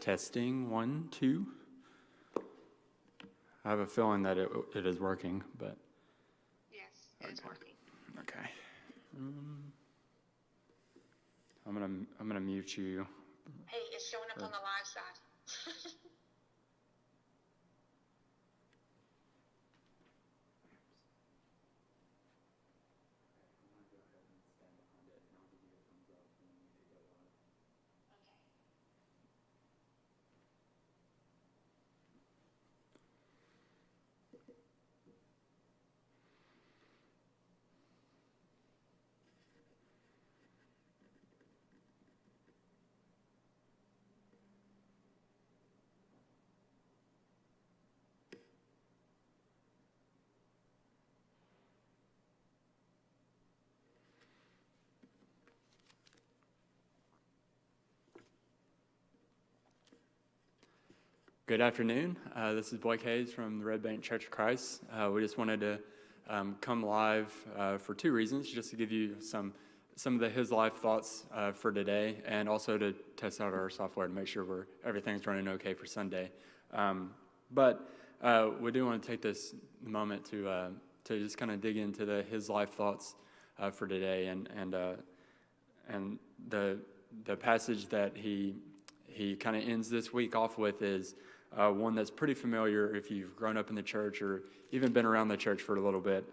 Testing, 1, 2. I have a feeling that it is working, but... Yes, it is working. Okay. I'm gonna mute you. Hey, it's showing up on the live side. Good afternoon. This is Blake Hayes from the Red Bank Church of Christ. We just wanted to come live for two reasons, just to give you some of the His Life thoughts for today, and also to test out our software to make sure everything's running okay for Sunday. But we do want to take this moment to just kind of dig into the His Life thoughts for today, and the passage that he kind of ends this week off with is one that's pretty familiar if you've grown up in the church or even been around the church for a little bit,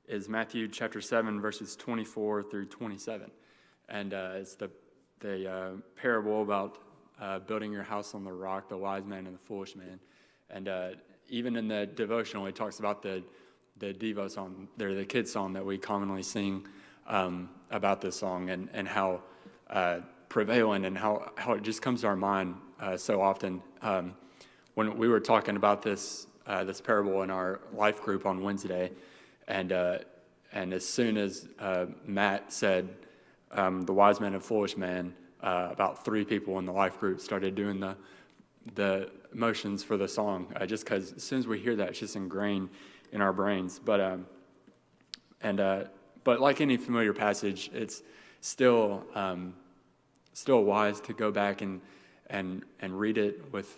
is Matthew chapter 7, verses 24 through 27. And it's the parable about building your house on the rock, the wise man and the foolish man. And even in the devotional, it talks about the Devo song, the kids song that we commonly sing about this song, and how prevalent and how it just comes to our mind so often. When we were talking about this parable in our life group on Wednesday, and as soon as Matt said the wise man and foolish man, about 3 people in the life group started doing the motions for the song, just because as soon as we hear that, it's just ingrained in our brains. But like any familiar passage, it's still wise to go back and read it with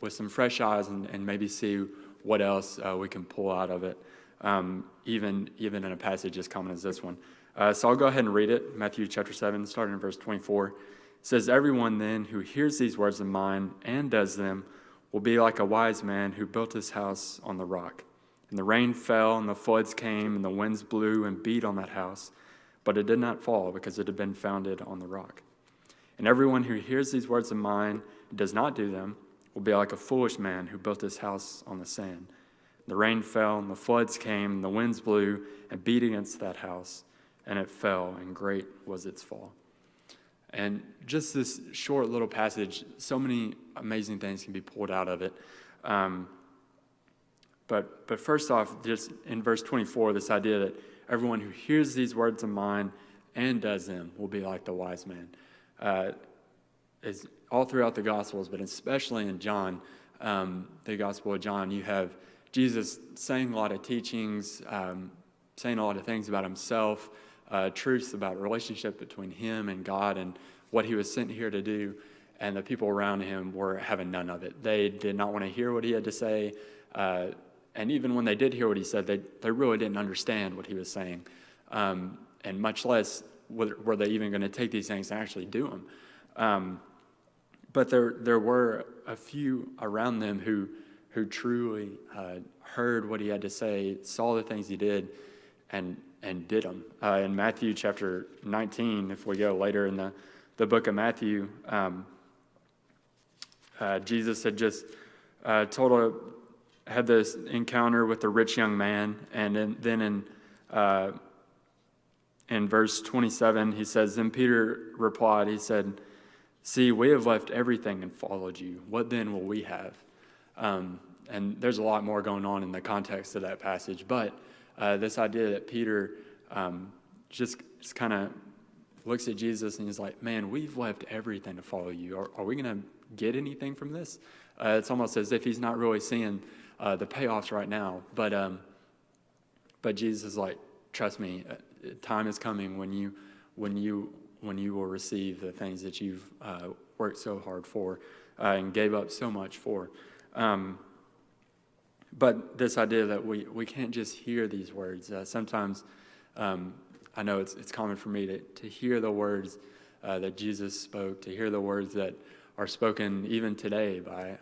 some fresh eyes and maybe see what else we can pull out of it, even in a passage as common as this one. So I'll go ahead and read it. Matthew chapter 7, starting in verse 24. It says, "Everyone then who hears these words of mine and does them will be like a wise man who built his house on the rock. And the rain fell, and the floods came, and the winds blew and beat on that house, but it did not fall because it had been founded on the rock. And everyone who hears these words of mine and does not do them will be like a foolish man who built his house on the sand. The rain fell, and the floods came, and the winds blew and beat against that house, and it fell, and great was its fall." And just this short little passage, so many amazing things can be pulled out of it. But first off, just in verse 24, this idea that everyone who hears these words of mine and does them will be like the wise man. Is all throughout the Gospels, but especially in John, the Gospel of John, you have Jesus saying a lot of teachings, saying a lot of things about himself, truths about relationship between him and God and what he was sent here to do, and the people around him were having none of it. They did not want to hear what he had to say, and even when they did hear what he said, they really didn't understand what he was saying, and much less were they even going to take these things and actually do them. But there were a few around them who truly heard what he had to say, saw the things he did, and did them. In Matthew chapter 19, if we go later in the book of Matthew, Jesus had just had this encounter with the rich young man, and then in verse 27, he says, "Then Peter replied," he said, "See, we have left everything and followed you. What then will we have?" And there's a lot more going on in the context of that passage, but this idea that Peter just kind of looks at Jesus and he's like, "Man, we've left everything to follow you. Are we going to get anything from this?" It's almost as if he's not really seeing the payoffs right now, but Jesus is like, "Trust me, time is coming when you will receive the things that you've worked so hard for and gave up so much for. But this idea that we can't just hear these words. Sometimes I know it's common for me to hear the words that Jesus spoke, to hear the words that are spoken even today by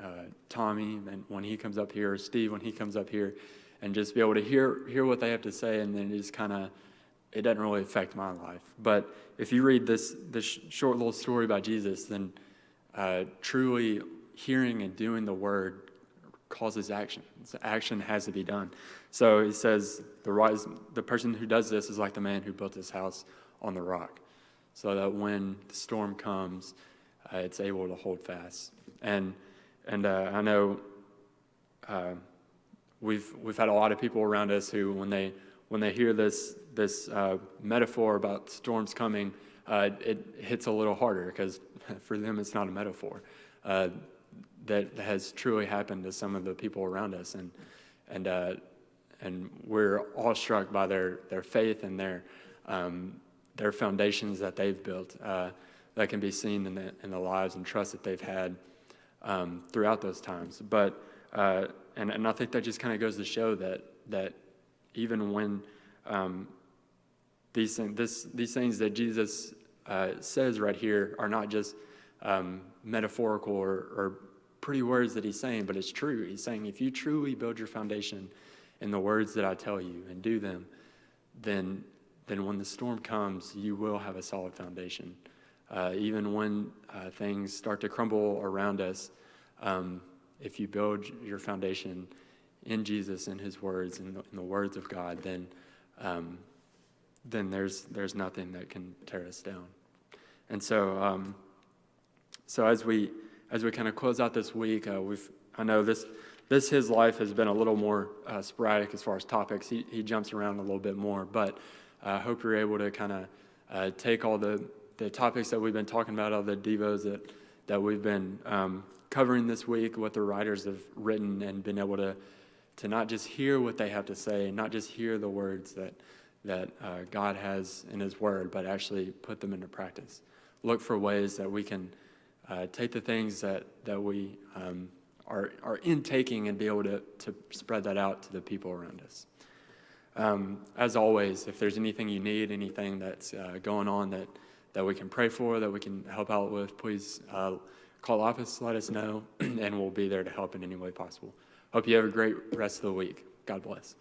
Tommy and when he comes up here, or Steve when he comes up here, and just be able to hear what they have to say, and then just kind of, it doesn't really affect my life. But if you read this short little story about Jesus, then truly hearing and doing the word causes action. So action has to be done. So he says the person who does this is like the man who built his house on the rock, so that when the storm comes, it's able to hold fast. And I know we've had a lot of people around us who, when they hear this metaphor about storms coming, it hits a little harder, because for them it's not a metaphor. That has truly happened to some of the people around us, and we're awestruck by their faith and their foundations that they've built that can be seen in the lives and trust that they've had throughout those times. But and I think that just kind of goes to show that even when these things that Jesus says right here are not just metaphorical or pretty words that he's saying, but it's true. He's saying, if you truly build your foundation in the words that I tell you and do them, then when the storm comes, you will have a solid foundation. Even when things start to crumble around us, if you build your foundation in Jesus and his words and the words of God, then there's nothing that can tear us down. And so as we kind of close out this week, I know this his life has been a little more sporadic as far as topics. He jumps around a little bit more, but I hope you're able to kind of take all the topics that we've been talking about, all the devos that we've been covering this week, what the writers have written, and been able to not just hear what they have to say, not just hear the words that God has in his word, but actually put them into practice. Look for ways that we can take the things that we are intaking and be able to spread that out to the people around us. As always, if there's anything you need, anything that's going on that we can pray for, that we can help out with, please call office, let us know, and we'll be there to help in any way possible. Hope you have a great rest of the week. God bless.